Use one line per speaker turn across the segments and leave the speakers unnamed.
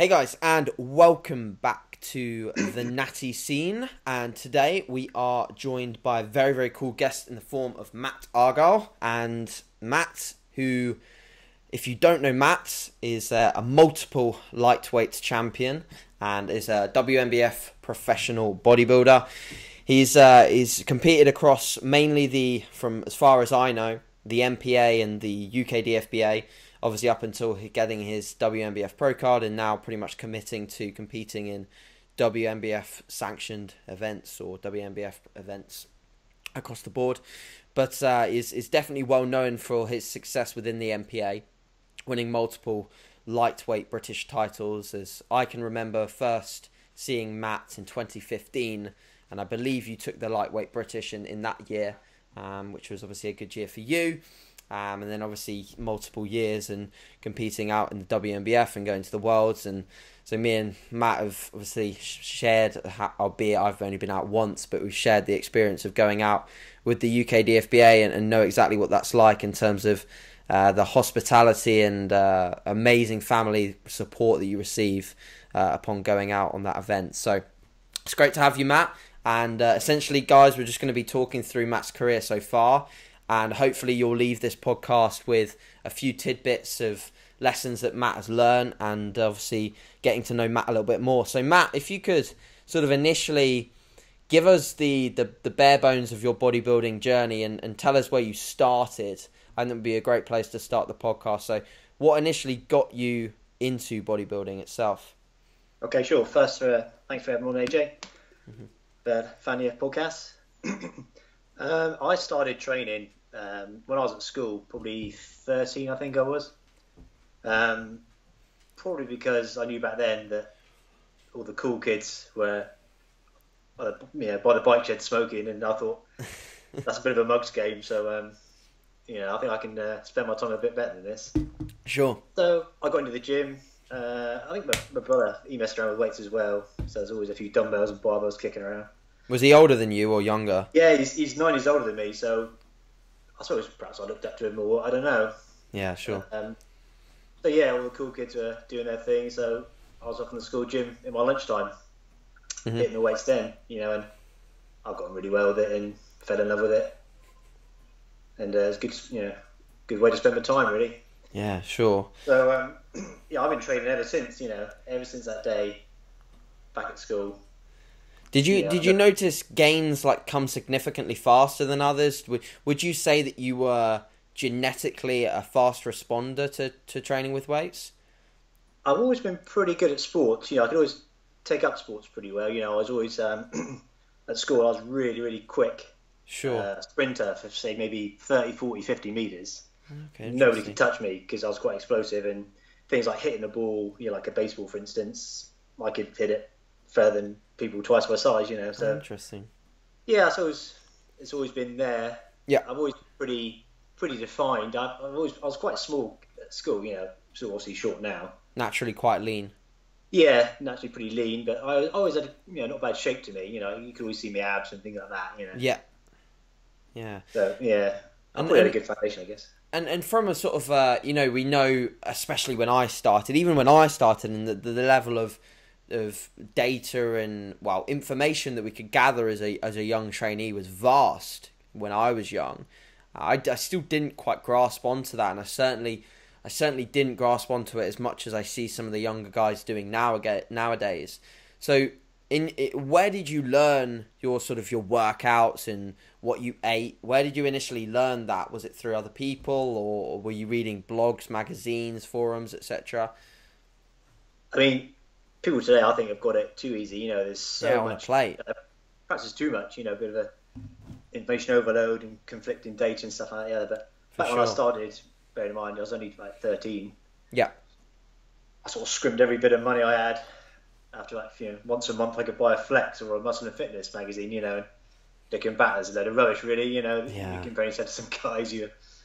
Hey guys, and welcome back to the Natty scene. And today we are joined by a very, very cool guest in the form of Matt Argall. And Matt, who, if you don't know Matt, is a multiple lightweight champion and is a WNBF professional bodybuilder. He's competed across mainly from as far as I know, the MPA and the UK DFBA. Obviously up until getting his WNBF Pro card and now pretty much committing to competing in WNBF sanctioned events or WNBF events across the board. But is definitely well known for his success within the MPA, winning multiple lightweight British titles. As I can remember first seeing Matt in 2015, and I believe you took the lightweight British in that year, which was obviously a good year for you. And then obviously multiple years and competing out in the WNBF and going to the Worlds. And so me and Matt have obviously shared, albeit I've only been out once, but we've shared the experience of going out with the UK DFBA and know exactly what that's like in terms of the hospitality and amazing family support that you receive upon going out on that event. So it's great to have you, Matt. And essentially, guys, we're just going to be talking through Matt's career so far. And hopefully you'll leave this podcast with a few tidbits of lessons that Matt has learned and obviously getting to know Matt a little bit more. So Matt, if you could sort of initially give us the bare bones of your bodybuilding journey and tell us where you started, I think it would be a great place to start the podcast. So what initially got you into bodybuilding itself?
Okay, sure. First, thanks for having me on, AJ. Fan of your podcast. I started training when I was at school, probably 13, I think I was. Probably because I knew back then that all the cool kids were by the bike shed smoking, and I thought that's a bit of a mugs game. So, I think I can spend my time a bit better than this.
Sure.
So I got into the gym. I think my brother, he messed around with weights as well. So there's always a few dumbbells and barbells kicking around. Was
he older than you or younger?
Yeah, he's 9 years older than me, so I suppose perhaps I looked up to him more. I don't know.
Yeah, sure.
So yeah, all the cool kids were doing their thing, so I was off in the school gym in my lunchtime, hitting the weights then, and I've gotten really well with it and fell in love with it. And it's good, good way to spend my time, really.
Yeah, sure.
So, I've been training ever since, ever since that day back at school.
Did you notice gains come significantly faster than others? Would you say that you were genetically a fast responder to training with weights?
I've always been pretty good at sports. I could always take up sports pretty well. I was always at school. I was really, really quick.
Sure.
Sprinter for say maybe 30, 40, 50 meters.
Okay.
Nobody could touch me because I was quite explosive, and things like hitting the ball, like a baseball, for instance, I could hit it further than people twice my size, So
interesting.
Yeah, so it's always been there.
Yeah,
I've always been pretty defined. I was quite small at school, so obviously short now.
Naturally quite lean.
Yeah, naturally pretty lean, but I always had not bad shape to me. You could always see my abs and things like that.
Yeah. Yeah.
So yeah, I probably had a good foundation, I guess.
And from a sort of we know, especially when I started, and the level of data and information that we could gather as a young trainee was vast when I was young. I still didn't quite grasp onto that, and I certainly didn't grasp onto it as much as I see some of the younger guys doing nowadays. So where did you learn your workouts and what you ate? Where did you initially learn that? Was it through other people, or were you reading blogs, magazines, forums, etc.?
I mean, people today, I think, have got it too easy. There's so much.
On a plate.
Perhaps it's too much. A bit of a information overload and conflicting data and stuff like that. But back when I started, bear in mind, I was only 13.
Yeah.
I sort of scrimmed every bit of money I had. After once a month I could buy a Flex or a Muscle and Fitness magazine. And looking back, there's a load of rubbish, really.
Yeah.
You comparing to some guys,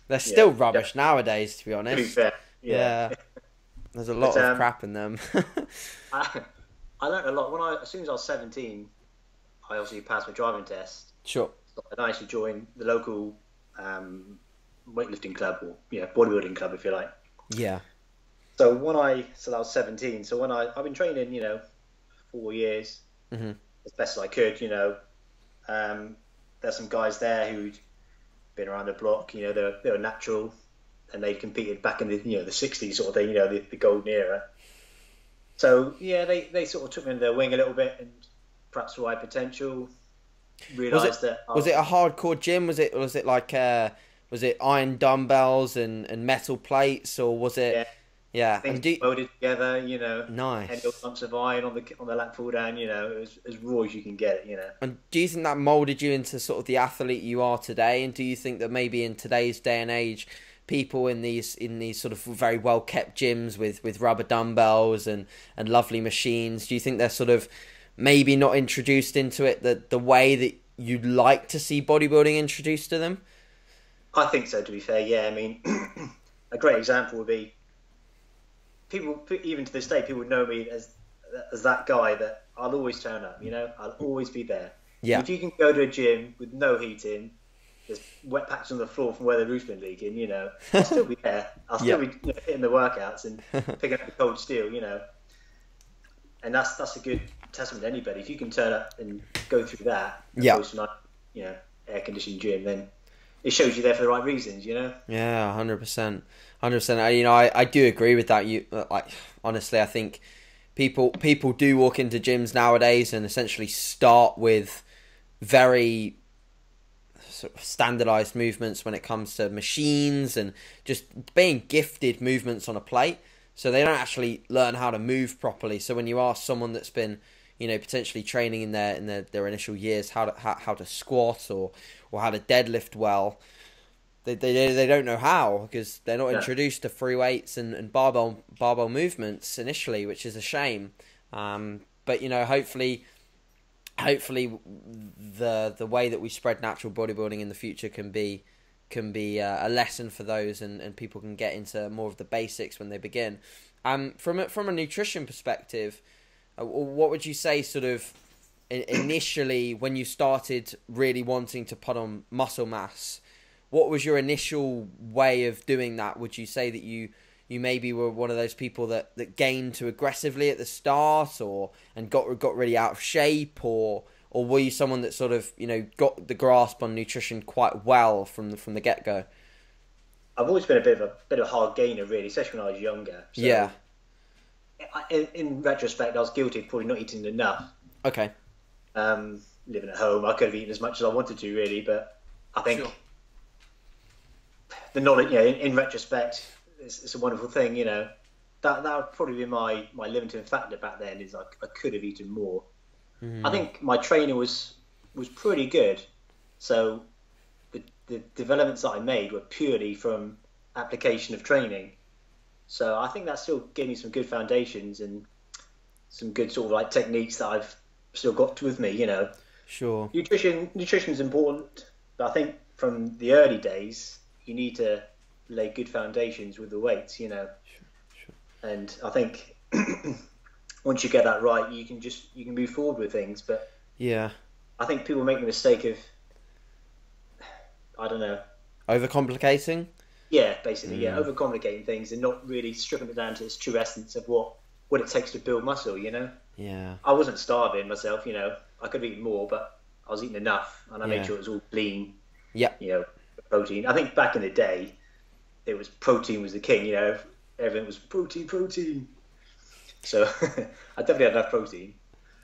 they're still rubbish nowadays, to be honest.
To be fair,
yeah. There's a lot of crap in them.
I learned a lot as soon as I was 17. I obviously passed my driving test.
Sure.
And I actually joined the local weightlifting club, or bodybuilding club, if you like.
Yeah.
So I was 17. So I've been training, 4 years as best as I could. There's some guys there who'd been around the block. They were natural, and they competed back in the '60s sort of thing. The golden era. So yeah, they sort of took me under their wing a little bit, and perhaps for my potential, realised that.
Was it a hardcore gym? Was it like was it iron dumbbells and metal plates, or was it?
Yeah.
Yeah,
Things welded together,
Nice.
10 lumps of iron on the lat pull down, it was as raw as you can get it.
And do you think that molded you into sort of the athlete you are today? And do you think that maybe in today's day and age, people in these sort of very well kept gyms with rubber dumbbells and lovely machines, do you think they're sort of maybe not introduced into it the way that you'd like to see bodybuilding introduced to them?
I think so, to be fair. Yeah, I mean, a great example would be people, even to this day, people would know me as that guy that I'll always turn up. I'll always be there.
Yeah.
If you can go to a gym with no heating, there's wet patches on the floor from where the roof's been leaking, I'll still be there. I'll still be hitting the workouts and picking up the cold steel, And that's a good testament to anybody. If you can turn up and go through that, opposed to air conditioned gym, then it shows you're there for the right reasons, Yeah,
100%. 100%. I do agree with that. Honestly, I think people do walk into gyms nowadays and essentially start with very sort of standardized movements when it comes to machines and just being gifted movements on a plate. So they don't actually learn how to move properly. So when you ask someone that's been, potentially training in their initial years how to squat or how to deadlift well, they don't know how, because they're not introduced to free weights and barbell movements initially, which is a shame. But hopefully the way that we spread natural bodybuilding in the future can be a lesson for those, and people can get into more of the basics when they begin. From a nutrition perspective, what would you say sort of initially when you started really wanting to put on muscle mass? What was your initial way of doing that? Would you say that you maybe were one of those people that gained too aggressively at the start, and got really out of shape, or were you someone that sort of got the grasp on nutrition quite well from the get go?
I've always been a bit of a hard gainer, really, especially when I was younger. So
yeah.
In retrospect, I was guilty of probably not eating enough.
Okay.
Living at home, I could have eaten as much as I wanted to, really, but I think the knowledge, in retrospect, it's a wonderful thing, That would probably be my limiting factor back then, is I could have eaten more. I think my trainer was pretty good, so the developments that I made were purely from application of training. So I think that still gave me some good foundations and some good sort of like techniques that I've still got with me,
Sure.
Nutrition's important, but I think from the early days you need to lay good foundations with the weights, Sure. And I think once you get that right, you can move forward with things. But
yeah,
I think people make the mistake of, I don't know,
overcomplicating.
Yeah, basically, overcomplicating things and not really stripping it down to its true essence of what it takes to build muscle.
Yeah.
I wasn't starving myself. I could have eaten more, but I was eating enough, and I made sure it was all clean.
Yeah.
Protein. I think back in the day, it was protein was the king. Everything was protein. So I definitely had enough protein.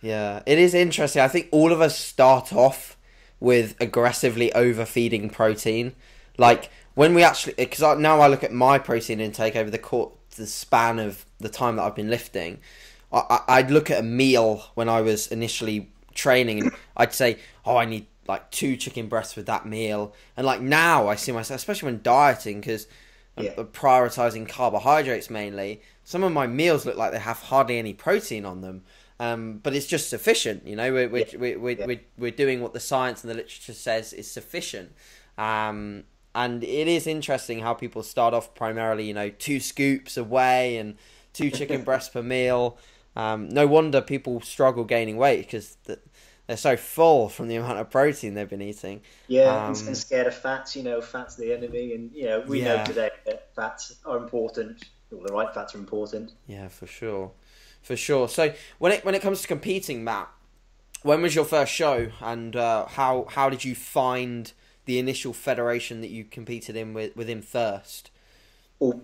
Yeah, it is interesting. I think all of us start off with aggressively overfeeding protein. Like when we actually, because now I look at my protein intake over the span of the time that I've been lifting, I'd look at a meal when I was initially training and I'd say, oh, I need like 2 chicken breasts with that meal. And like now I see myself, especially when dieting, because I'm prioritizing carbohydrates mainly, some of my meals look like they have hardly any protein on them. But it's just sufficient, we're doing what the science and the literature says is sufficient. And it is interesting how people start off primarily, 2 scoops of whey and 2 chicken breasts per meal. No wonder people struggle gaining weight, because they're so full from the amount of protein they've been eating.
Yeah, and scared of fats. Fat's the enemy, and we know today that fats are important all the right fats are important.
Yeah, for sure. For sure. So when it comes to competing, Matt, when was your first show, and how did you find the initial federation that you competed in within first?
Well,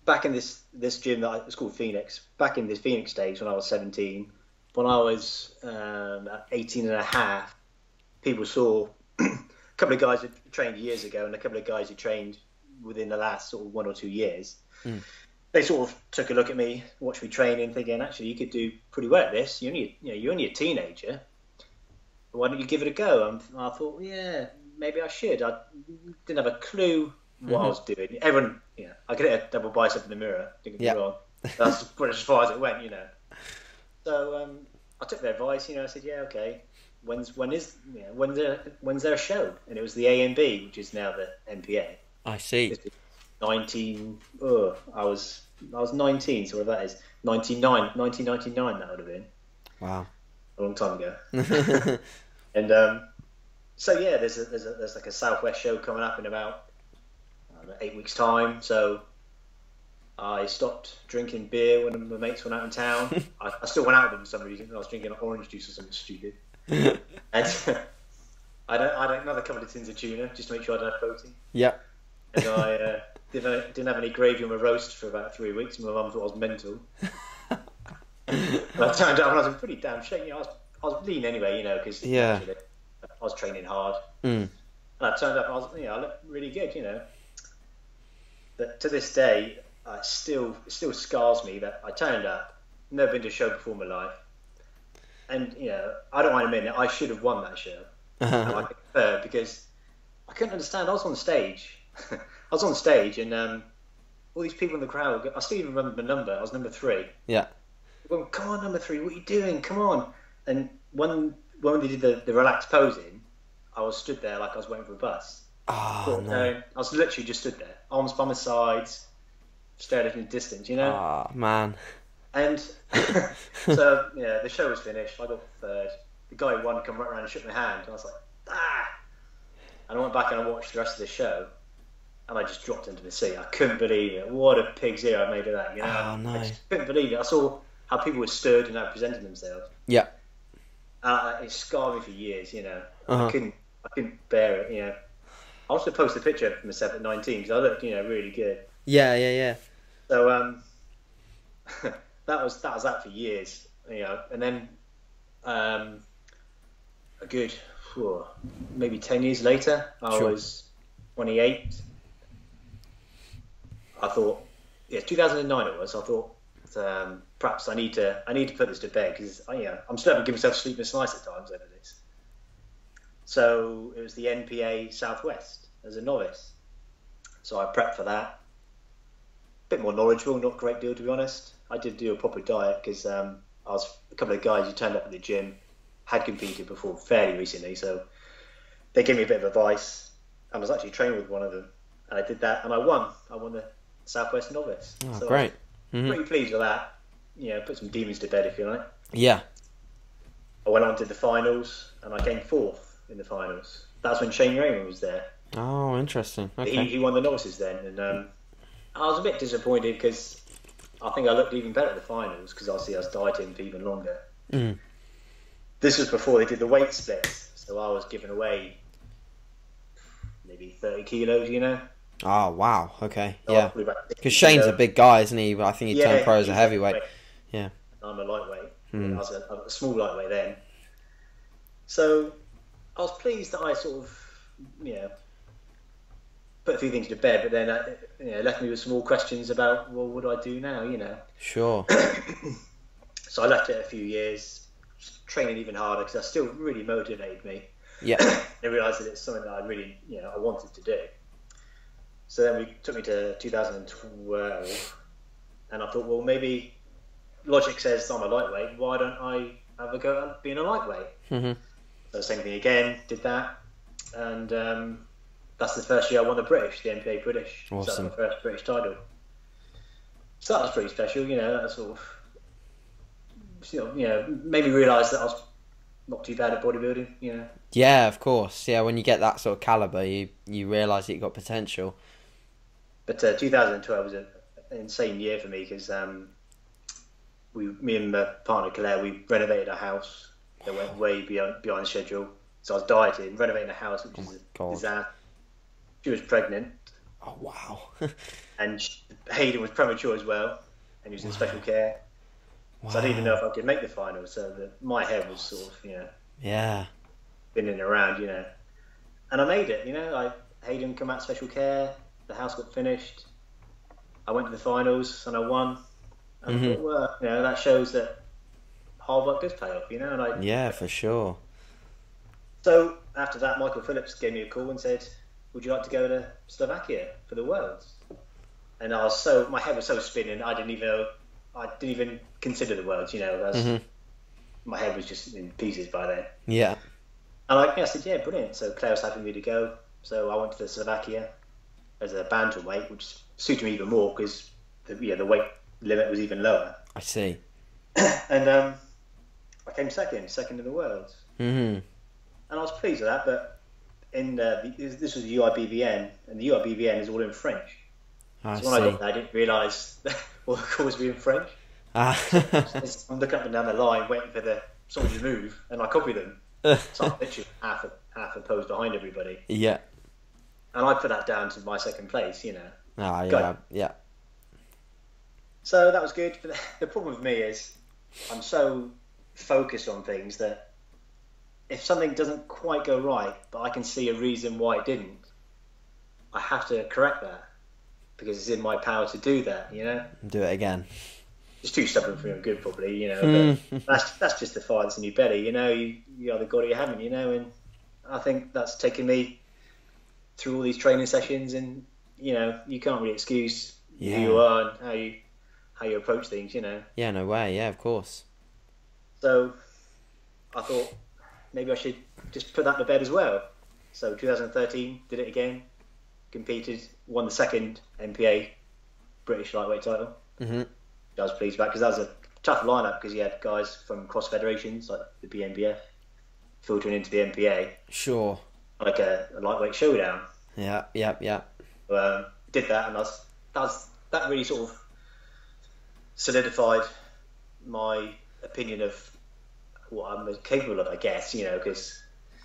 back in this gym that it's called Phoenix, back in this Phoenix days when I was 17, when I was 18 and a half, people saw a couple of guys who trained years ago and a couple of guys who trained within the last sort of 1 or 2 years. They sort of took a look at me, watched me training, thinking, actually, you could do pretty well at this. You're only a teenager. Why don't you give it a go? And I thought, yeah, maybe I should. I didn't have a clue what I was doing. Everyone, I could hit a double bicep in the mirror. Don't get me wrong. That's as far as it went, So I took their advice. I said, yeah, okay. When's there a show? And it was the A&B, which is now the NPA.
I see.
19. I was 19, so whatever that is, 1999. That would have been.
Wow.
A long time ago. And so yeah, there's like a Southwest show coming up in about 8 weeks' time. So I stopped drinking beer when my mates went out in town. I still went out with them for some reason. I was drinking orange juice or something stupid. And I had another couple of tins of tuna just to make sure I had enough protein.
Yep.
And I didn't have any gravy on my roast for about 3 weeks. My mum thought I was mental. And I turned up and I was in pretty damn shape. I was lean anyway, because I was training hard. And I turned up and I looked really good, But to this day, it still scars me that I turned up, never been to a show before in my life, and I don't mind admitting it, I should have won that show. And I prefer, because I couldn't understand. I was on stage, and all these people in the crowd. I still even remember my number. I was number 3.
Yeah.
Going, come on, number 3, what are you doing? Come on. And when they did the relaxed posing, I was stood there like I was waiting for a bus.
Oh, no.
I was literally just stood there, arms by my sides, stared at in the distance,
Oh, man.
And so, the show was finished. I got 3rd. The guy who won came right around and shook my hand. And I was like, ah! And I went back and I watched the rest of the show. And I just dropped into the seat. I couldn't believe it. What a pig's ear I made of that,
Oh, no.
I just couldn't believe it. I saw how people were stood and how presented themselves.
Yeah.
It scarred me for years, I couldn't bear it, I was supposed to post a picture of myself at 19 because I looked, really good.
Yeah.
So that was that for years, and then a good maybe 10 years later, I was 28. I thought, 2009 it was. I thought perhaps I need to put this to bed because I'm still having to give myself sleepless nights at times over this. So it was the NPA Southwest as a novice. So I prepped for that. Bit more knowledgeable, not a great deal to be honest. I did do a proper diet because a couple of guys who turned up at the gym had competed before fairly recently, so they gave me a bit of advice. I was actually training with one of them, and I did that, and I won. I won the Southwest Novice.
Oh,
so
great!
Pretty pleased with that. Put some demons to bed if you like.
Yeah.
I went on to the finals, and I came 4th in the finals. That's when Shane Raymond was there.
Oh, interesting. Okay.
He won the novices then, and I was a bit disappointed because I think I looked even better at the finals because obviously I was dieting for even longer. This was before they did the weight splits, so I was giving away maybe 30 kilos,
Oh, wow. Okay.
So
yeah. Because Shane's a big guy, isn't he? I think he turned pro as a heavyweight. Yeah.
I'm a lightweight. I was a small lightweight then. So I was pleased that I sort of, put a few things to bed, but then it left me with some more questions about, well, what do I do now,
Sure.
So I left it a few years, training even harder because that still really motivated me.
Yeah.
I realised that it's something that I really, I wanted to do. So then we took me to 2012, and I thought, well, maybe logic says I'm a lightweight. Why don't I have a go at being a lightweight? So same thing again, did that, and that's the first year I won the NPA British.
Awesome.
So that was my first British title. So that was pretty special, That sort of, made me realise that I was not too bad at bodybuilding,
Yeah, of course. Yeah, when you get that sort of calibre, you realise that you've got potential.
But 2012 was a an insane year for me because me and my partner Claire, we renovated our house that went way behind schedule. So I was dieting, renovating a house, which is a disaster. She was pregnant.
Oh, wow.
And Hayden was premature as well, and he was in special care. Wow. So I didn't even know if I could make the final. So my head was sort of, spinning around, And I made it, Hayden come out special care, the house got finished. I went to the finals and I won. And I thought, well, that shows that hard work does pay off, And
yeah, for sure.
So after that, Michael Phillips gave me a call and said, "Would you like to go to Slovakia for the Worlds?" And my head was so spinning, I didn't even consider the Worlds, My head was just in pieces by then.
Yeah.
And I said, yeah, brilliant. So Claire was happy for me to go. So I went to Slovakia as a bantamweight, which suited me even more because the weight limit was even lower.
I see.
And I came second in the Worlds.
Mm-hmm.
And I was pleased with that, but this was the UIBVN, and the UIBVN is all in French. So when I got there, I didn't realise all the calls were in French. So I'm looking up and down the line, waiting for someone to move, and I copy them. So I'm literally half a pose behind everybody.
Yeah.
And I put that down to my second place,
Yeah.
So that was good. But the problem with me is I'm so focused on things that if something doesn't quite go right, but I can see a reason why it didn't, I have to correct that because it's in my power to do that,
Do it again.
It's too stubborn for me, good probably, but that's just the fire that's in your belly, you either got it or you haven't, and I think that's taken me through all these training sessions, and you can't really excuse who you are and how you approach things,
Yeah, no way. Yeah, of course.
So I thought maybe I should just put that to bed as well. So 2013, did it again, competed, won the second MPA British lightweight title.
Mm-hmm.
I was pleased about because that was a tough lineup because you had guys from cross federations like the WNBF filtering into the MPA.
Sure.
Like a lightweight showdown.
Yeah.
Did that, and that really sort of solidified my opinion of what I'm capable of, I guess, because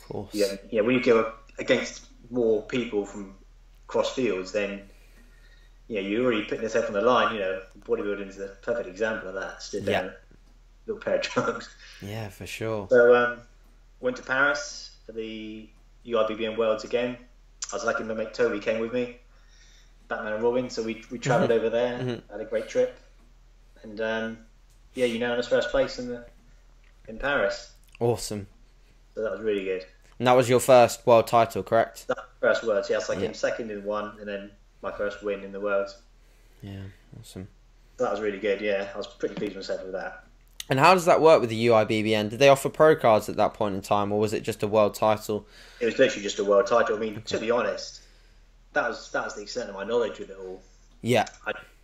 when you go against more people from cross fields, then you're already putting yourself on the line. Bodybuilding is the perfect example of that. Stood down a little pair of trunks.
Yeah, for sure.
So went to Paris for the UIBBN Worlds again. I was lucky my mate Toby came with me, Batman and Robin. So we travelled over there, had a great trip, and unanimous first place in Paris.
Awesome.
So that was really good.
And that was your first world title, correct?
That first Worlds, yes. I came second in one, and then my first win in the Worlds.
Yeah, awesome.
So that was really good, yeah. I was pretty pleased with myself with that.
And how does that work with the UIBBN? Did they offer pro cards at that point in time, or was it just a world title?
It was literally just a world title. I mean, to be honest, that was the extent of my knowledge with it all.
Yeah.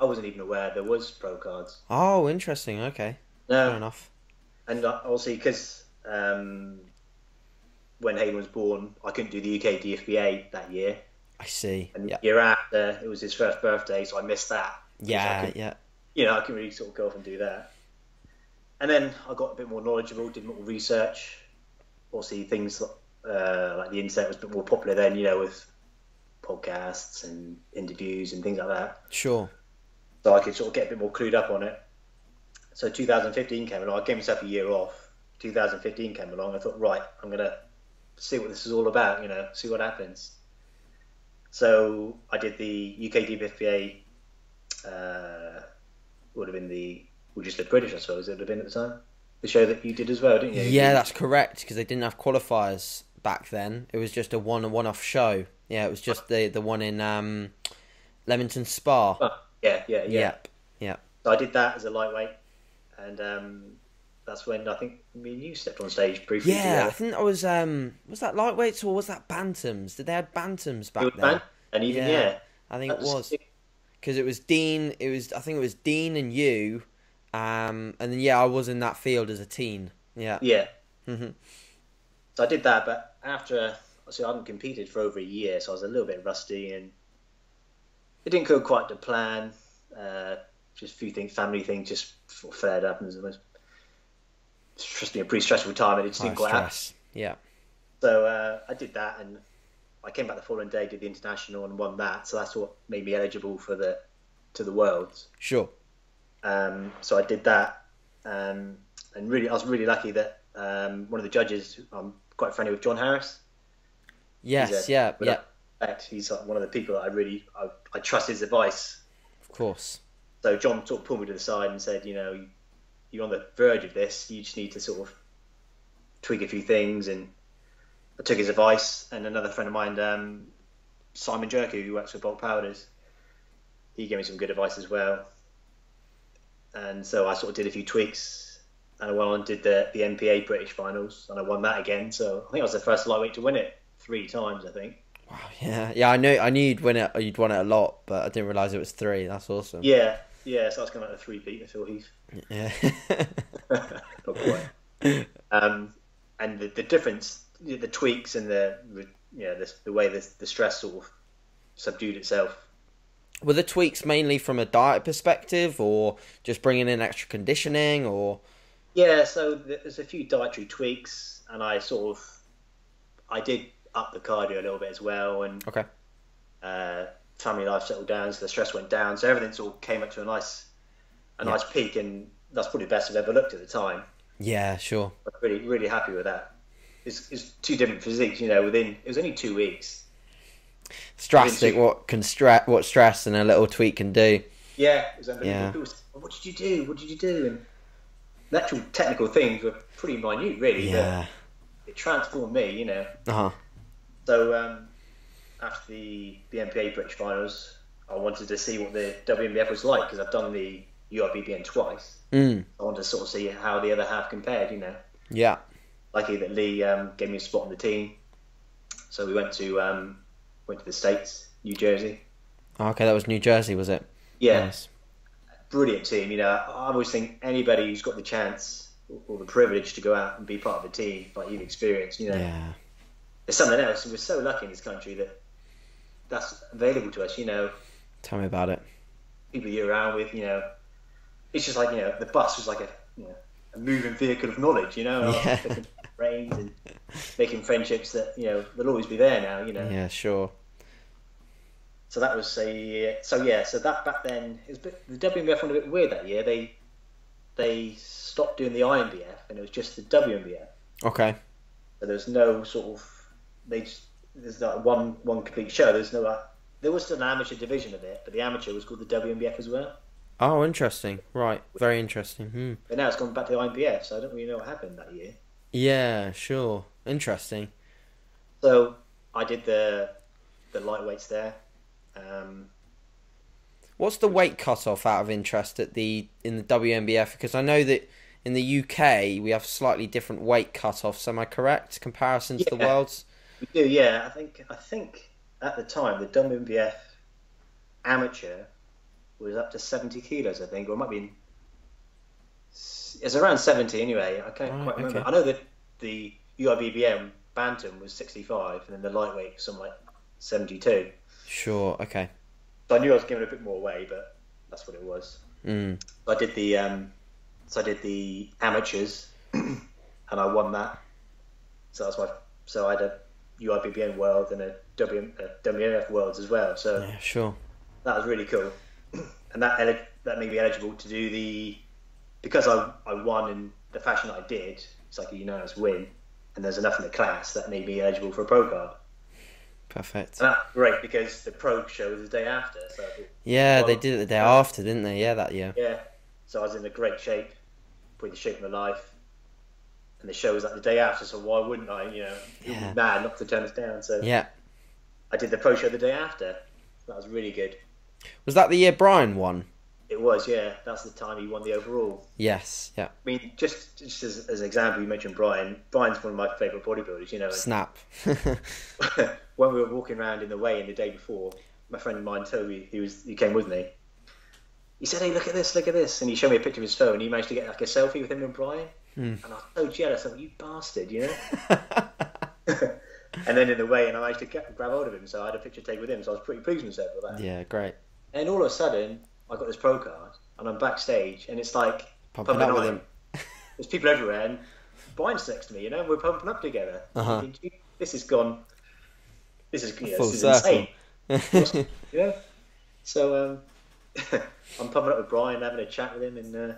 I wasn't even aware there was pro cards.
Oh, interesting. Okay. Fair enough.
And obviously, because when Hayden was born, I couldn't do the UK DFBA that year.
I see.
And the year after, it was his first birthday, so I missed that.
Yeah.
I couldn't really sort of go off and do that. And then I got a bit more knowledgeable, did more research. Obviously, things like the internet was a bit more popular then, with podcasts and interviews and things like that.
Sure.
So I could sort of get a bit more clued up on it. So 2015 came along. I gave myself a year off. 2015 came along. I thought, right, I'm going to see what this is all about, see what happens. So I did the UK DBFBA, would have been just the British, I suppose, it would have been at the time. The show that you did as well, didn't you?
Yeah, that's correct, because they didn't have qualifiers back then. It was just a one-off show. Yeah, it was just the one in Leamington Spa.
Oh, yeah.
Yep.
So I did that as a lightweight, and that's when I think me and you stepped on stage briefly.
Yeah, I think that was that lightweights or was that bantams? Did they have bantams back then?
And even
I think it was because it was Dean. I think it was Dean and you, and then I was in that field as a teen. Yeah.
Mm-hmm. So I did that, but after I hadn't competed for over a year, so I was a little bit rusty, and it didn't go quite to plan. Just a few things, family things, just sort of flared up, and it was just been a pretty stressful time, and it just didn't quite happen.
Yeah.
So I did that, and I came back the following day, did the international, and won that. So that's what made me eligible for the Worlds.
Sure.
So I did that, and really, I was really lucky that one of the judges, I'm quite friendly with, John Harris.
Yes.
He's like one of the people that I trust his advice.
Of course.
So John sort of pulled me to the side and said, you're on the verge of this. You just need to sort of tweak a few things. And I took his advice. And another friend of mine, Simon Jerku, who works with Bulk Powders, he gave me some good advice as well. And so I sort of did a few tweaks. And I went on and did the NPA British Finals. And I won that again. So I think I was the first lightweight to win it 3 times, I think.
Wow, yeah. I knew you'd win it. You'd won it a lot, but I didn't realise it was 3. That's awesome.
Yeah. So I was coming out of 3-peat with Phil Heath.
Yeah.
Not quite. And the difference, the tweaks, and the way the stress sort of subdued itself.
Were the tweaks mainly from a diet perspective, or just bringing in extra conditioning, or? Yeah,
so there's a few dietary tweaks, and I did up the cardio a little bit as well, and
okay.
Family life settled down, so the stress went down, so everything sort of came up to a nice peak, and that's probably the best I've ever looked at the time.
Yeah, sure.
I'm really, really happy with that. It's 2 different physiques, it was only 2 weeks.
It's drastic what stress and a little tweak can do.
Yeah, it was unbelievable. People said, what did you do? And the actual technical things were pretty minute, really.
Yeah.
But it transformed me,
Uh-huh.
So after the NPA British Finals, I wanted to see what the WNBF was like, because I've done the URBBN twice. I wanted to sort of see how the other half compared,
Yeah.
Lucky that Lee gave me a spot on the team. So we went to the States, New Jersey.
Okay, that was New Jersey, was it?
Yeah.
Nice.
Brilliant team. I always think anybody who's got the chance or the privilege to go out and be part of a team like you've experienced,
Yeah.
It's something else. We're so lucky in this country that's available to us,
Tell me about it.
People you're around with, it's just like, the bus was like a moving vehicle of knowledge,
Yeah.
brains and making friendships that, they'll always be there now,
Yeah, sure.
So that was so that back then, the WNBF went a bit weird that year. They stopped doing the INBF and it was just the WNBF.
Okay.
So there's no sort of, there's like one complete show. There was still an amateur division of it, but the amateur was called the WNBF as well.
Oh, interesting. Right. Very interesting.
But now it's gone back to the INBF, so I don't really know what happened that year.
Yeah, sure. Interesting.
So I did the lightweights there.
What's the weight cut-off out of interest in the WNBF? Because I know that in the UK we have slightly different weight cut-offs. Am I correct? Comparison to the Worlds?
We do, yeah. I think at the time the WNBF amateur was up to 70 kilos, I think, or it might be. It's around 70 anyway. I can't quite remember. Okay. I know that the URBBM bantam was 65, and then the lightweight was something like 72.
Sure. Okay.
So I knew I was giving a bit more away, but that's what it was.
So
I did the amateurs, and I won that. So I had a URBBN World and a WNBF Worlds as well. So
yeah, sure.
That was really cool, and that made me eligible to do because I won in the fashion that I did. It's like a unanimous win, and there's enough in the class that made me eligible for a pro card.
Perfect.
And that's great because the pro show was the day after. So
they did it the day after, didn't they? Yeah, that year.
Yeah. So I was in a great shape, probably the shape of my life. And the show was like the day after, so why wouldn't I? It would be mad not to turn us down. So
yeah,
I did the pro show the day after. That was really good.
Was that the year Brian won?
It was, yeah. That's the time he won the overall.
Yes, yeah.
I mean, just as an example, you mentioned Brian. Brian's one of my favourite bodybuilders,
Snap.
When we were walking around in the weigh-in the day before, my friend of mine, Toby, he came with me. He said, "Hey, look at this," and he showed me a picture of his phone. He managed to get like a selfie with him and Brian, and I was so jealous. I thought, "You bastard," And then in the weigh-in, I managed to grab hold of him, so I had a picture taken with him. So I was pretty pleased with myself with that.
Yeah, great.
And all of a sudden, I got this pro card, and I'm backstage, and it's like
Pumping up with him.
There's people everywhere, and Brian's next to me, and we're pumping up together. This has gone. This is insane. So I'm pumping up with Brian, having a chat with him, and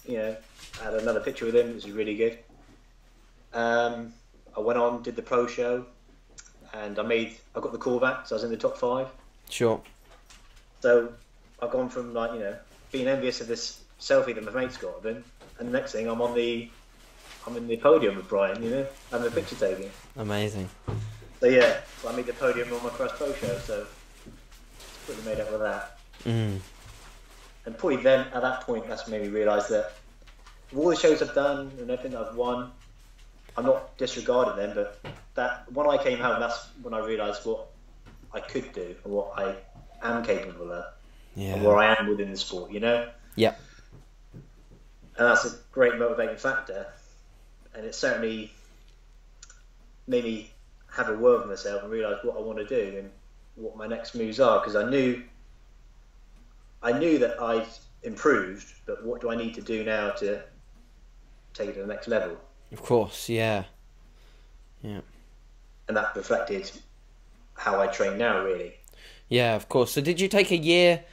I had another picture with him. It was really good. I went on, did the pro show, and I got the call back, so I was in the top 5.
Sure. So
I've gone from being envious of this selfie that my mate's got of him, and the next thing I'm in the podium with Brian, having a picture taken.
Amazing.
So I made the podium on my first pro show, so it's pretty made up with that. And probably then, at that point, that's made me realise that of all the shows I've done and everything that I've won, I'm not disregarding them, but that when I came home, that's when I realised what I could do and what I am capable of, and where I am within the sport,
Yeah.
And that's a great motivating factor, and it certainly made me have a word with myself and realise what I want to do and what my next moves are, because I knew that I'd improved, but what do I need to do now to take it to the next level?
Of course, yeah.
And that reflected how I train now, really.
Yeah, of course. So did you take a year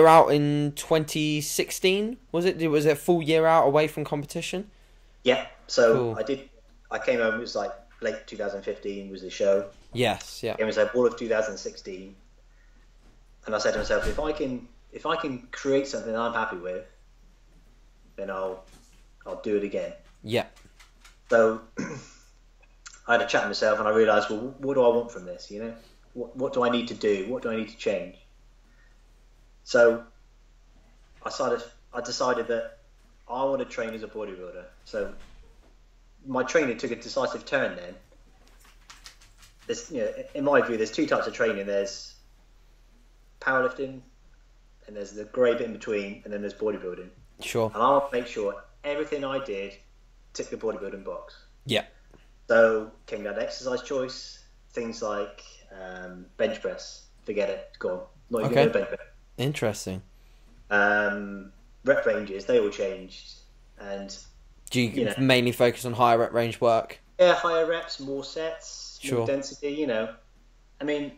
out in 2016? Was it a full year out away from competition?
Yeah. So
cool.
I came home, it was like late 2015 was the show.
Yes, yeah.
It was like all of 2016. And I said to myself, if I can create something that I'm happy with, then I'll do it again.
Yeah.
So I had a chat with myself, and I realised, well, what do I want from this? What do I need to do? What do I need to change? So I decided that I want to train as a bodybuilder. So my training took a decisive turn then. In my view, there's 2 types of training. There's powerlifting, and there's the grey bit in between, and then there's bodybuilding.
Sure.
And I want to make sure everything I did ticked the bodybuilding box.
Yeah.
So came down to exercise choice, things like bench press. Forget it, it's gone. Not even going to bench press.
Interesting.
Rep ranges, they all changed. And
do you mainly focus on higher rep range work?
Yeah, higher reps, more sets,
sure.
more density, I mean,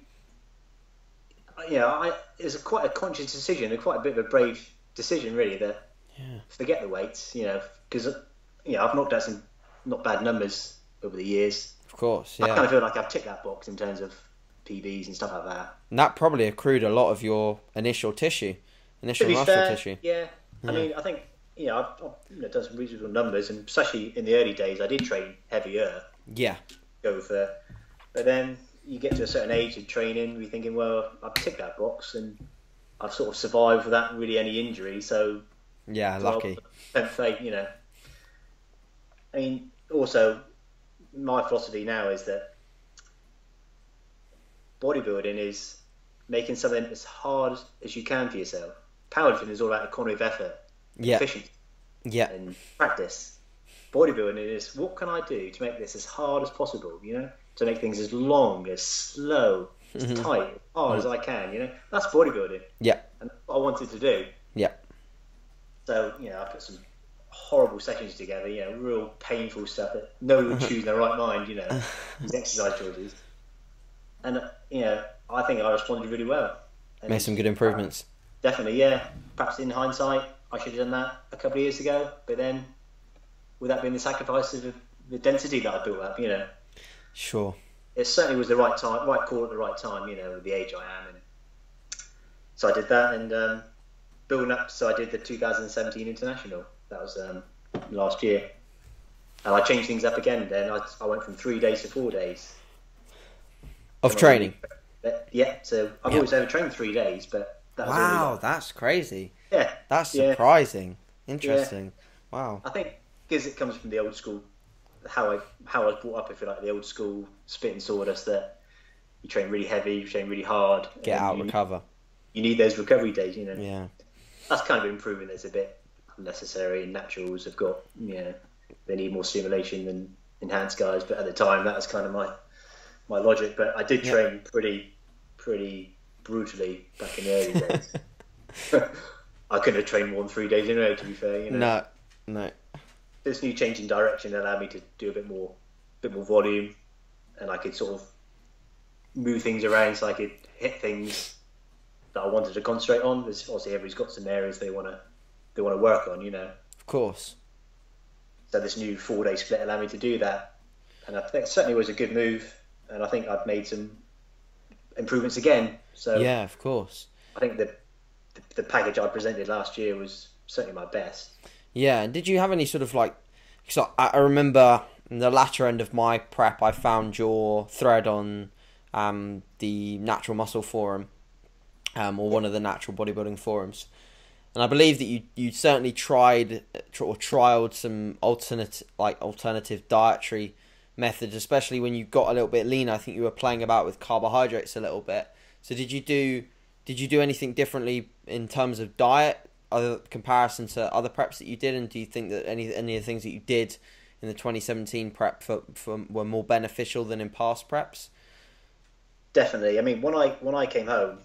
it was quite a conscious decision, quite a bit of a brave decision, really, that forget the weights, because, I've knocked out some not bad numbers over the years.
Of course, yeah.
I kind of feel like I've ticked that box in terms of PBs and stuff like that.
And that probably accrued a lot of your initial muscle tissue.
Yeah. I mean, I think, I've done some reasonable numbers, and especially in the early days, I did train heavier.
Yeah.
But then you get to a certain age of training, you're thinking, well, I've ticked that box, and I've sort of survived without really any injury, so...
Yeah, lucky.
I mean, also, my philosophy now is that bodybuilding is making something as hard as you can for yourself. Powerlifting is all about economy of effort, efficiency, and practice. Bodybuilding is, what can I do to make this as hard as possible, to make things as long, as slow, as tight, as hard as I can, That's bodybuilding.
Yeah. And
that's what I wanted to do.
Yeah.
So, I put some horrible sessions together, real painful stuff that nobody would choose in their right mind, these exercise choices. And, I think I responded really well. And
made some good improvements.
Definitely, yeah. Perhaps in hindsight, I should have done that a couple of years ago, but then, would that being the sacrifice of the density that I built up,
Sure.
It certainly was the right call at the right time, with the age I am. And so I did that, and building up, so I did the 2017 International. That was last year. And I changed things up again then. I went from 3 days to 4 days.
Of training?
Yeah, so I've always ever trained 3 days, but that was
wow, that's crazy.
Yeah.
That's surprising. Interesting. Yeah. Wow.
I think because it comes from the old school, how I was brought up, if you like, the old school spit and sawdust, that you train really heavy, you train really hard.
Get out, recover.
You need those recovery days,
Yeah.
That's kind of improving. It's a bit unnecessary, and naturals have got, they need more stimulation than enhanced guys. But at the time, that was kind of my logic. But I did train pretty brutally back in the early days. I couldn't have trained more than 3 days in a row, to be fair. You know.
No.
This new change in direction allowed me to do a bit more volume, and I could sort of move things around so I could hit things that I wanted to concentrate on. There's obviously everybody's got some areas they want to work on, you know.
Of course.
So this new 4-day split allowed me to do that, and I think it certainly was a good move. And I think I've made some improvements again. So
yeah, of course.
I think the package I presented last year was certainly my best.
Yeah, and did you have any sort of like... Because I remember in the latter end of my prep, I found your thread on the Natural Muscle Forum, or one of the natural bodybuilding forums. And I believe that you certainly trialed some alternative dietary methods, especially when you got a little bit leaner. I think you were playing about with carbohydrates a little bit. So did you do anything differently in terms of diet, other comparison to other preps that you did? And do you think that any of the things that you did in the 2017 prep were more beneficial than in past preps?
Definitely. I mean, when I came home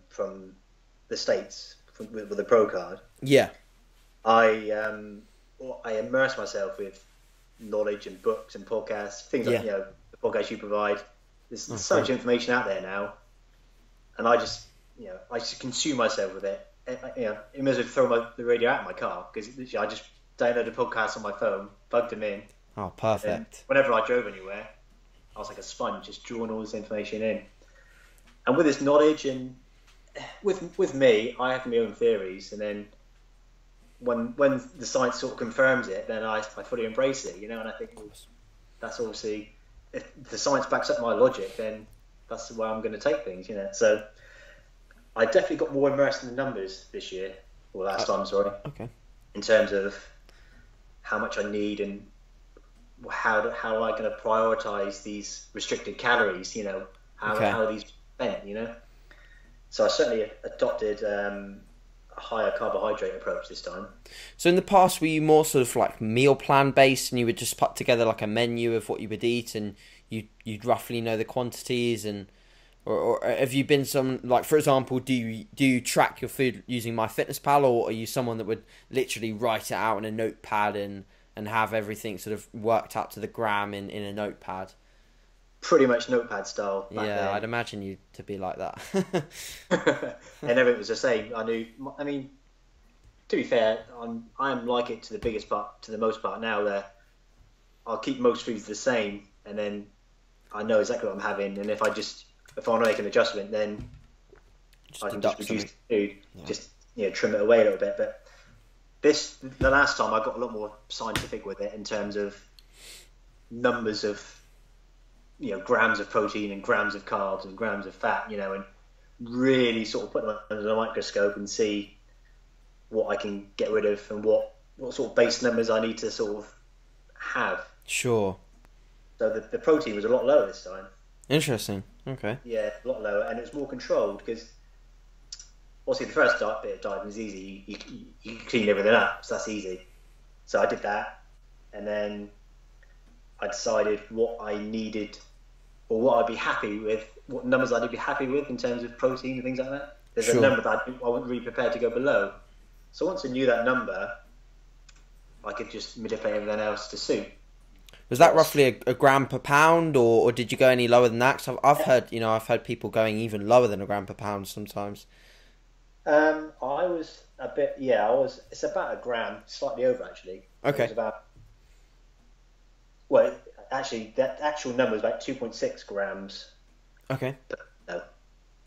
from the States with the pro card,
yeah,
I immersed myself with knowledge and books and podcasts, things like the podcasts you provide. There's so much information out there now, and I just consume myself with it. You may as well throw the radio out in my car, because I just downloaded podcasts on my phone, plugged them in.
Oh, perfect.
Whenever I drove anywhere, I was like a sponge, just drawing all this information in. And with this knowledge, and with me, I have my own theories, and then when the science sort of confirms it, then I fully embrace it, you know. And I think that's obviously, if the science backs up my logic, then that's the way I'm going to take things, you know. So I definitely got more immersed in the numbers this year, or last time, sorry.
Okay.
In terms of how much I need and how am I going to prioritize these restricted calories, you know, how are these spent, you know. So I certainly adopted a higher carbohydrate approach this time.
So in the past, were you more sort of like meal plan based, and you would just put together like a menu of what you would eat, and you'd roughly know the quantities, and or have you been some, like, for example, do you track your food using MyFitnessPal, or are you someone that would literally write it out in a notepad and have everything sort of worked out to the gram in a notepad?
Pretty much notepad style.
Yeah, then. I'd imagine you to be like that.
And everything was the same. I mean, to be fair, I'm like it to the most part now, that I'll keep most foods the same, and then I know exactly what I'm having, and if I want to make an adjustment, then I can just reduce the food, just trim it away a little bit. But the last time I got a lot more scientific with it in terms of numbers of grams of protein and grams of carbs and grams of fat, and really sort of put them under the microscope and see what I can get rid of and what sort of base numbers I need to sort of have.
Sure.
So the protein was a lot lower this time.
Interesting. Okay.
Yeah, a lot lower, and it was more controlled, because obviously the first bit of dieting is easy. You clean everything up, so that's easy. So I did that, and then I decided what I needed, or what I'd be happy with, what numbers I'd be happy with in terms of protein and things like that. There's a number that I wasn't really prepared to go below. So once I knew that number, I could just manipulate everything else to suit.
Was that roughly a gram per pound, or did you go any lower than that? 'Cause I've heard people going even lower than a gram per pound sometimes.
I was a bit, it's about a gram, slightly over actually.
Okay.
It was actually, that actual number is about 2.6 grams.
Okay.
No.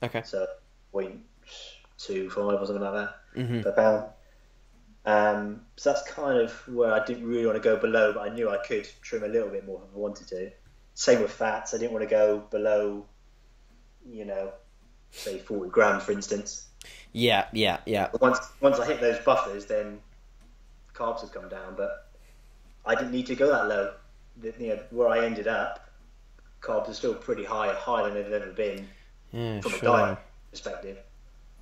Okay.
So 0.25 or something like that per pound. So that's kind of where I didn't really want to go below, but I knew I could trim a little bit more if I wanted to. Same with fats. I didn't want to go below, say 40 grams, for instance.
Yeah.
But once I hit those buffers, then carbs would come down, but I didn't need to go that low. Where I ended up, carbs are still pretty higher than they've ever been from a diet perspective.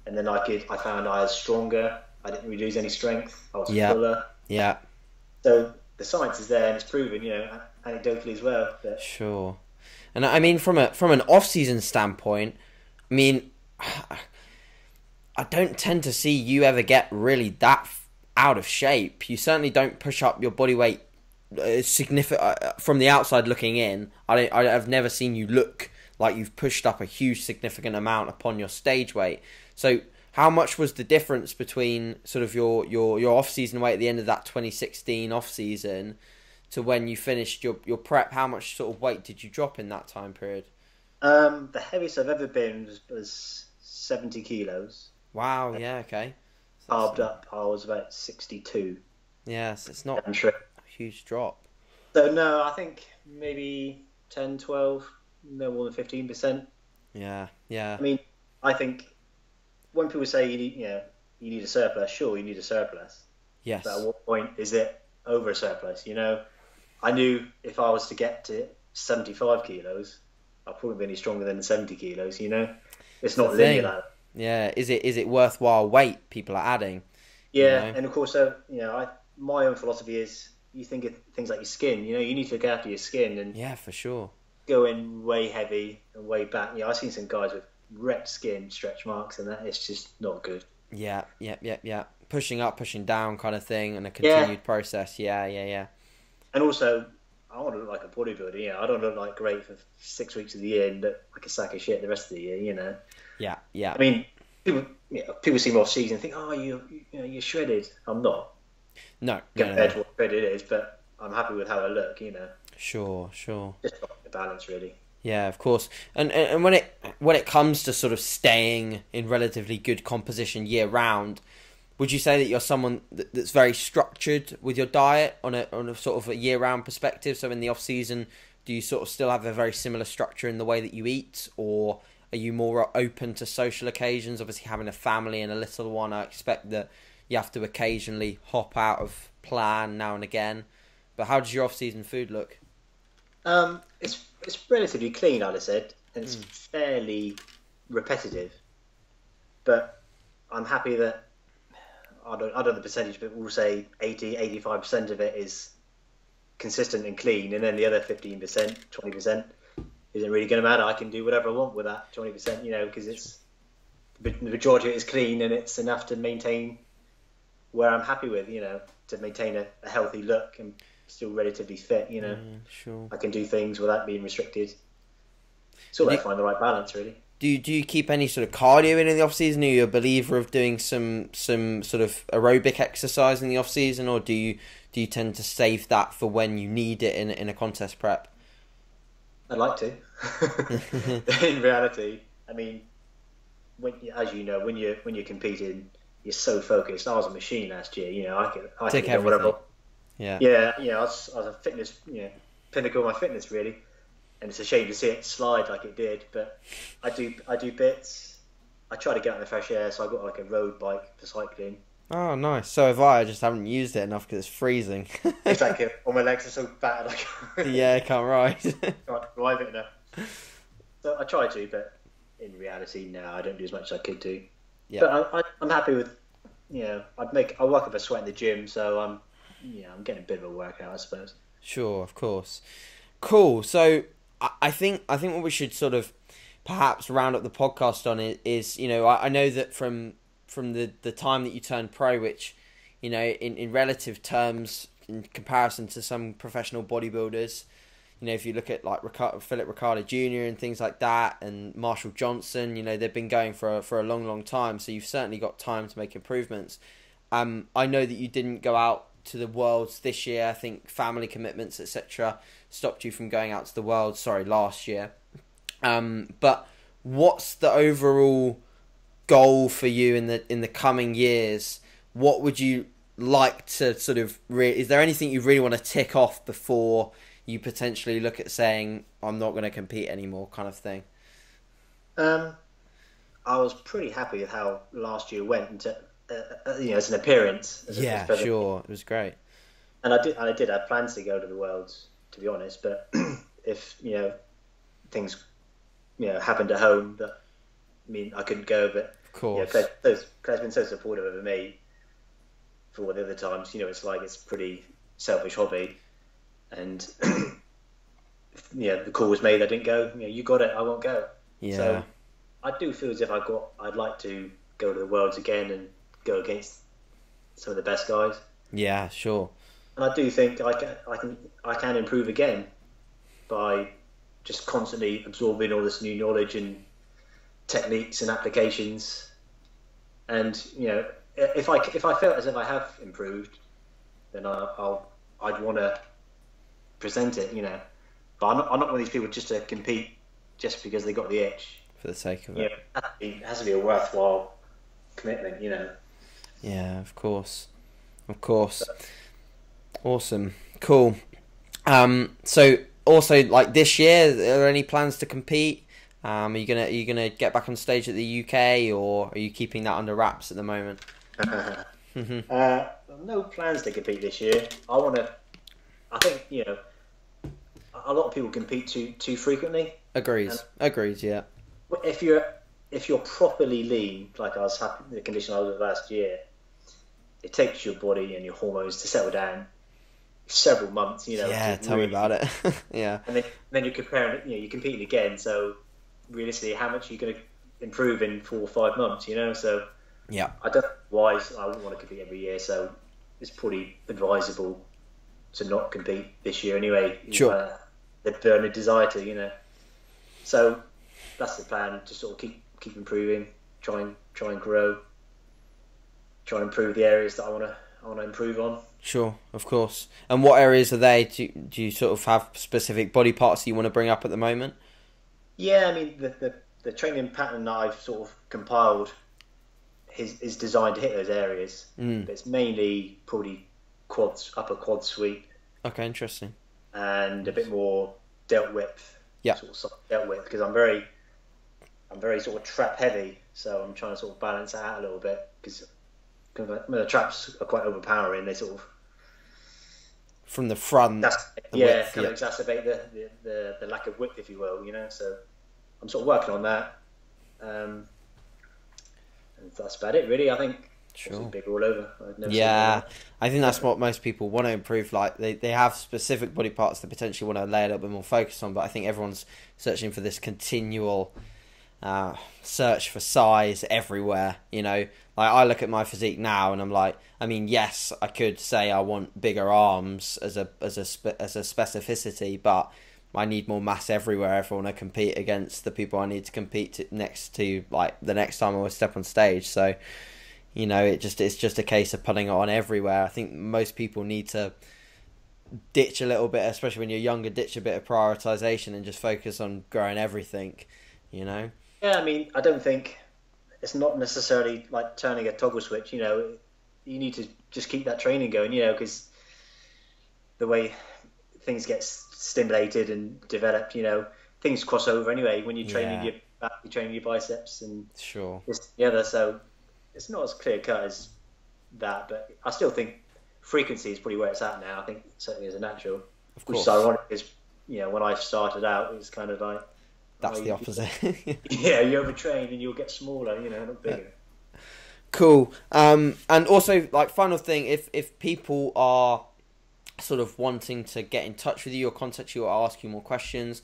And then I found I was stronger. I didn't really lose any strength. I was fuller. Yeah. So the science is there, and it's proven, anecdotally as well. But...
Sure. And I mean, from an off-season standpoint, I mean, I don't tend to see you ever get really that out of shape. You certainly don't push up your body weight significant from the outside looking in. I've never seen you look like you've pushed up a huge significant amount upon your stage weight. So how much was the difference between sort of your off-season weight at the end of that 2016 off-season to when you finished your prep? How much sort of weight did you drop in that time period?
The heaviest I've ever been was 70 kilos.
Wow, yeah, okay.
Carved up, I was about 62.
Yes, it's not a huge drop.
So no, I think maybe 10, 12, no more than 15%.
Yeah.
I mean, I think when people say you need a surplus, sure, you need a surplus.
Yes.
But at what point is it over a surplus? I knew if I was to get to 75 kilos, I'd probably be any stronger than 70 kilos. It's not linear.
Yeah. Is it worthwhile weight people are adding?
Yeah, and of course, my own philosophy is you think of things like your skin. You need to look after your skin, and
yeah, for sure.
Going way heavy and way back. I've seen some guys with wrecked skin, stretch marks, and that it's just not good.
Yeah. Pushing up, pushing down, kind of thing, and a continued process. Yeah.
And also, I want to look like a bodybuilder. I don't look like great for 6 weeks of the year and look like a sack of shit the rest of the year.
Yeah.
I mean, people see me off season and think, oh, you're shredded. I'm not.
No.
Compared to what shredded is, but I'm happy with how I look.
Sure.
Just the balance, really.
Yeah, of course. And when it comes to sort of staying in relatively good composition year round, would you say that you're someone that's very structured with your diet on a sort of a year round perspective? So in the off season, do you sort of still have a very similar structure in the way that you eat, or are you more open to social occasions? Obviously, having a family and a little one, I expect that you have to occasionally hop out of plan now and again. But how does your off season food look?
It's relatively clean, I'd have said, and it's fairly repetitive. But I'm happy that I don't know the percentage, but we'll say 80-85% of it is consistent and clean, and then the other 15%, 20% isn't really going to matter. I can do whatever I want with that 20%, because it's the majority of it is clean and it's enough to maintain where I'm happy with, to maintain a healthy look and still relatively fit,
Sure.
I can do things without being restricted. So I find the right balance, really.
Do you keep any sort of cardio in the off season? Are you a believer of doing some sort of aerobic exercise in the off season, or do you tend to save that for when you need it in a contest prep?
I'd like to. In reality, I mean, as you know, when you're competing, you're so focused. I was a machine last year. I
take
could
everything.
Whatever.
Yeah.
I was a fitness, pinnacle of my fitness, really. And it's a shame to see it slide like it did, but I do bits. I try to get out in the fresh air, so I got like a road bike for cycling.
Oh, nice. So have I. I just haven't used it enough because it's freezing.
It's like all my legs are so bad.
Yeah, I can't ride.
Can't drive it enough. So I try to, but in reality, no, I don't do as much as I could do. Yeah. But I'm happy with, I work up a sweat in the gym, so I'm getting a bit of a workout, I suppose. Sure,
of course. Cool. So I think what we should sort of perhaps round up the podcast on is I know that from the time that you turned pro, which in relative terms, in comparison to some professional bodybuilders, if you look at like Philip Ricardo Jr. and things like that, and Marshall Johnson, they've been going for a long time, so you've certainly got time to make improvements. I know that you didn't go out to the Worlds this year. I think family commitments, etc., stopped you from going out to the Worlds. Last year. But what's the overall goal for you in the coming years? What would you like to sort of? Is there anything you really want to tick off before you potentially look at saying I'm not going to compete anymore, kind of thing?
I was pretty happy with how last year went. As an appearance.
Sure, it was great.
And I did have plans to go to the Worlds, to be honest. But if things happened at home, that I couldn't go. But
of course,
Claire's been so supportive of me for all the other times. It's like it's a pretty selfish hobby, and the call was made. I didn't go. You got it. I won't go.
Yeah.
So I do feel as if I'd like to go to the Worlds again and go against some of the best guys.
Yeah, sure.
And I do think I can improve again by just constantly absorbing all this new knowledge and techniques and applications. And if I felt as if I have improved, then I'd want to present it. But I'm not one of these people just to compete just because they got the itch.
For the sake of it.
It has to be a worthwhile commitment.
Yeah, of course. Awesome, cool. So also, like, this year, are there any plans to compete? Are you gonna get back on stage at the UK, or are you keeping that under wraps at the moment?
No plans to compete this year. I think a lot of people compete too frequently.
Agrees. Yeah.
If you're properly lean, like I was happy the condition I was in last year, it takes your body and your hormones to settle down several months.
Yeah, tell me about it. Yeah.
And then you're comparing. You're competing again. So realistically, how much are you going to improve in 4 or 5 months? So
yeah,
I don't know why I wouldn't want to compete every year. So it's probably advisable to not compete this year anyway.
Sure.
The burning desire to. So that's the plan. Just sort of keep improving, try and grow, try and improve the areas that I want to improve on.
Sure, of course. And what areas are they? Do you sort of have specific body parts that you want to bring up at the moment?
Yeah, I mean the training pattern that I've sort of compiled is designed to hit those areas. But it's mainly probably upper quad sweep.
Okay, interesting.
And a bit more delt width.
Yeah.
Sort of soft delt width, because I'm very sort of trap heavy, so I'm trying to sort of balance that out a little bit, because the traps are quite overpowering. They sort of
from the front.
Exacerbate the lack of width, if you will. So I'm sort of working on that. And that's about it, really. I think. Sure. Big all over.
I think that's what most people want to improve. Like they have specific body parts that potentially want to lay a little bit more focus on, but I think everyone's searching for this continual search for size everywhere. Like I look at my physique now, and I'm like, I mean, yes, I could say I want bigger arms as a specificity, but I need more mass everywhere if I want to compete against the people I need to compete next to, like the next time I will step on stage. So. It's just a case of putting it on everywhere. I think most people need to ditch a little bit, especially when you're younger, ditch a bit of prioritization and just focus on growing everything, Yeah,
I mean, I don't think it's not necessarily like turning a toggle switch, You need to just keep that training going, because the way things get stimulated and developed, things cross over anyway when you're training your back, you're training your biceps and
sure.
this together, so it's not as clear cut as that, but I still think frequency is probably where it's at now. I think certainly as a natural.
Of course.
Which is ironic, because when I started out, it was kind of like
that's the opposite.
Yeah, you overtrain and you'll get smaller, not bigger.
Cool. And also, like, final thing, if people are sort of wanting to get in touch with you or contact you or ask you more questions,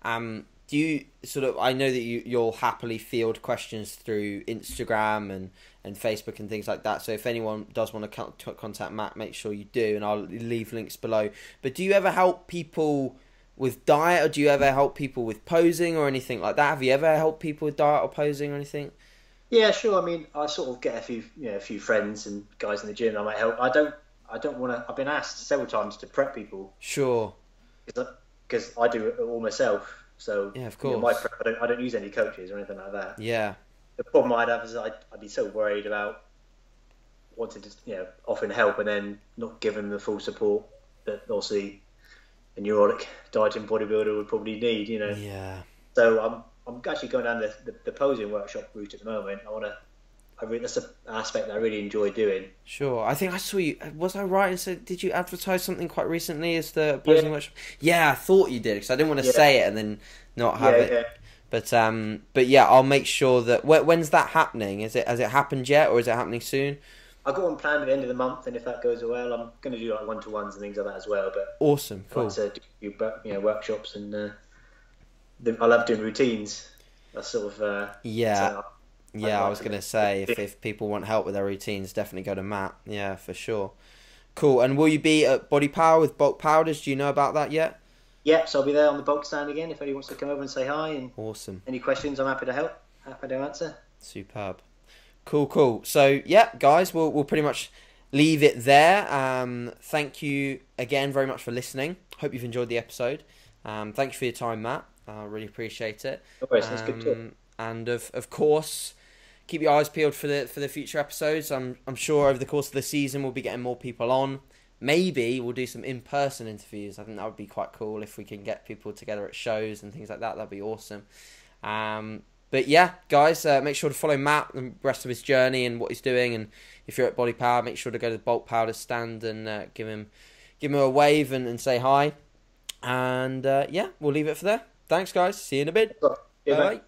do you sort of, I know that you'll happily field questions through Instagram and Facebook and things like that. So if anyone does want to contact Matt, make sure you do, and I'll leave links below. But do you ever help people with diet, or do you ever help people with posing or anything like that? Have you ever helped people with diet or posing or anything?
Yeah, sure. I mean, I sort of get a few friends and guys in the gym that I might help. I don't want to. I've been asked several times to prep people.
Sure.
Because I do it all myself. So
yeah, of course.
My prep, I don't use any coaches or anything like that.
Yeah.
The problem I'd have is I'd be so worried about wanting to offering help and then not giving them the full support that obviously a neurotic dieting bodybuilder would probably need.
Yeah.
So I'm actually going down the posing workshop route at the moment. That's an aspect that I really enjoy doing.
Sure. I think I saw you. Was I right? And said, did you advertise something quite recently as the posing workshop? Yeah, I thought you did, because I didn't want to say it and then not have it. Yeah. But yeah, I'll make sure that. When's that happening? Has it happened yet, or is it happening soon?
I've got one planned at the end of the month, and if that goes well, I'm going to do like 1-to-1s and things like that as well. But
awesome, cool.
I like to do workshops, and I love doing routines. That's sort of
Yeah, I was going to say, if people want help with their routines, definitely go to Matt. Yeah, for sure. Cool. And will you be at Body Power with bulk powders? Do you know about that yet?
Yeah, so I'll be there on the bulk stand again if anyone wants to come over and say hi. And
awesome.
Any questions, I'm happy to help. Happy to answer.
Superb. Cool. So, yeah, guys, we'll pretty much leave it there. Thank you again very much for listening. Hope you've enjoyed the episode. Thank you for your time, Matt. I really appreciate it.
No worries, that's good talk.
And of course, keep your eyes peeled for the future episodes. I'm sure over the course of the season we'll be getting more people on. Maybe we'll do some in-person interviews. I think that would be quite cool if we can get people together at shows and things like that. That'd be awesome. But yeah, guys, make sure to follow Matt and the rest of his journey and what he's doing. And if you're at Body Power, make sure to go to the bulk powder stand and give him a wave and say hi. And yeah, we'll leave it for there. Thanks, guys. See you in a bit.
Bye.
Bye.